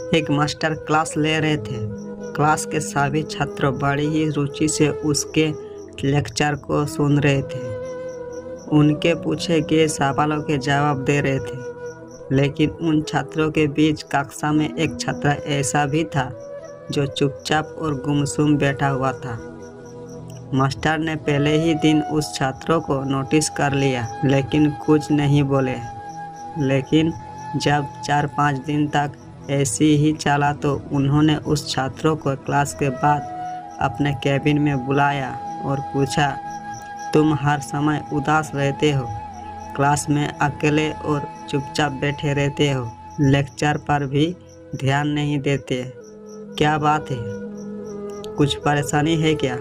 एक master class ले रहे थे। क्लास के सभी छात्र बड़ी ही रुचि से उसके लेक्चर को सुन रहे थे। उनके पूछे गए सवालों के जवाब दे रहे थे। लेकिन उन छात्रों के बीच कक्षा में एक छात्र ऐसा भी था जो चुपचाप और गुमसुम बैठा हुआ था। मास्टर ने पहले ही दिन उस छात्रों को नोटिस कर लिया, लेकिन कुछ नहीं बोले। लेकिन जब 4-5 दिन तक ऐसी ही चला तो उन्होंने उस छात्रों को क्लास के बाद अपने कैबिन में बुलाया और पूछा, तुम हर समय उदास रहते हो, क्लास में अकेले और चुपचाप बैठे रहते हो, लेक्चर पर भी ध्यान नहीं देते, क्या बात है? कुछ परेशानी है क्या?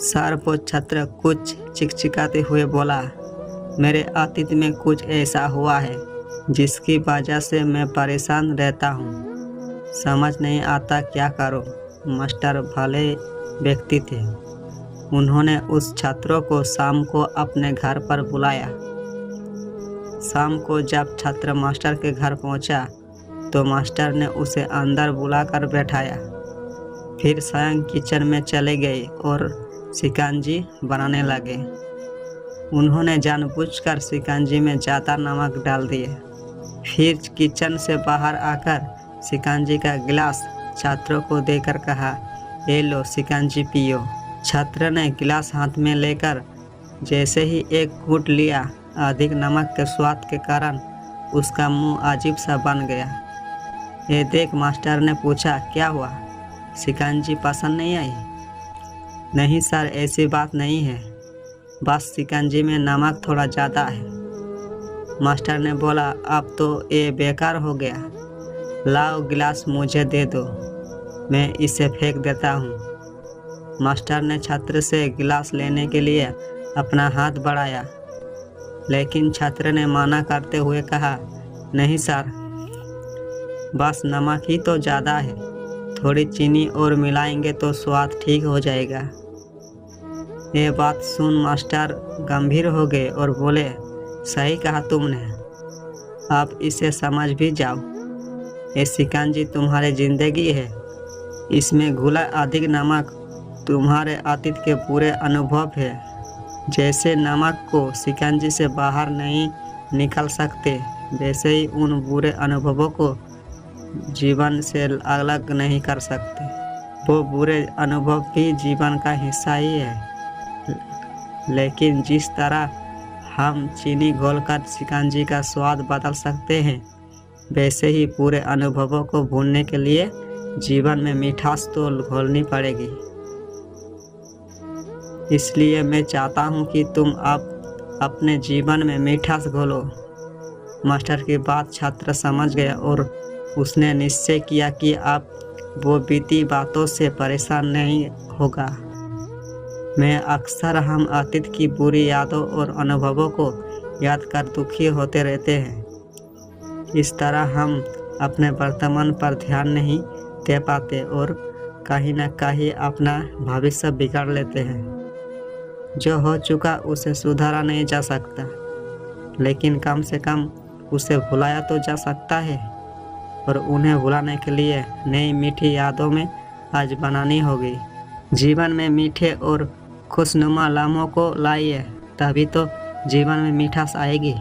सर, वो छात्र कुछ चिकचिकाते हुए बोला, मेरे अतीत में कुछ ऐसा हुआ है जिसकी वजह से मैं परेशान रहता हूँ। समझ नहीं आता क्या करूँ। मास्टर भले व्यक्ति थे। उन्होंने उस छात्रों को शाम को अपने घर पर बुलाया। शाम को जब छात्र मास्टर के घर पहुँचा तो मास्टर ने उसे अंदर बुलाकर बैठाया। फिर स्वयं किचन में चले गए और शिकंजी बनाने लगे। उन्होंने जानबूझकर शिकंजी में ज़्यादा नमक डाल दिए। फिर किचन से बाहर आकर शिकंजी का गिलास छात्रों को देकर कहा, ये लो शिकंजी पियो। छात्र ने गिलास हाथ में लेकर जैसे ही एक घूंट लिया, अधिक नमक के स्वाद के कारण उसका मुंह अजीब सा बन गया। ये देख मास्टर ने पूछा, क्या हुआ? शिकंजी पसंद नहीं आई? नहीं सर, ऐसी बात नहीं है, बस शिकंजी में नमक थोड़ा ज़्यादा है। मास्टर ने बोला, अब तो ये बेकार हो गया, लाओ गिलास मुझे दे दो, मैं इसे फेंक देता हूँ। मास्टर ने छात्र से गिलास लेने के लिए अपना हाथ बढ़ाया, लेकिन छात्र ने मना करते हुए कहा, नहीं सर, बस नमक ही तो ज़्यादा है, थोड़ी चीनी और मिलाएंगे तो स्वाद ठीक हो जाएगा। ये बात सुन मास्टर गंभीर हो गए और बोले, सही कहा तुमने, आप इसे समझ भी जाओ। ये शिकंजी तुम्हारी जिंदगी है, इसमें घुला अधिक नमक तुम्हारे अतीत के बुरे अनुभव है। जैसे नमक को शिकंजी से बाहर नहीं निकल सकते, वैसे ही उन बुरे अनुभवों को जीवन से अलग नहीं कर सकते। वो बुरे अनुभव भी जीवन का हिस्सा ही है। लेकिन जिस तरह हम चीनी घोलकर शिकंजी का स्वाद बदल सकते हैं, वैसे ही पूरे अनुभवों को भूलने के लिए जीवन में मिठास तो घोलनी पड़ेगी। इसलिए मैं चाहता हूँ कि तुम अब अपने जीवन में मिठास घोलो। मास्टर की बात छात्र समझ गया और उसने निश्चय किया कि अब वो बीती बातों से परेशान नहीं होगा। मैं अक्सर हम अतीत की बुरी यादों और अनुभवों को याद कर दुखी होते रहते हैं। इस तरह हम अपने वर्तमान पर ध्यान नहीं दे पाते और कहीं न कहीं अपना भविष्य बिगाड़ लेते हैं। जो हो चुका उसे सुधारा नहीं जा सकता, लेकिन कम से कम उसे भुलाया तो जा सकता है, और उन्हें भुलाने के लिए नई मीठी यादों में आज बनानी होगी। जीवन में मीठे और खुशनुमा लम्हों को लाइए, तभी तो जीवन में मिठास आएगी।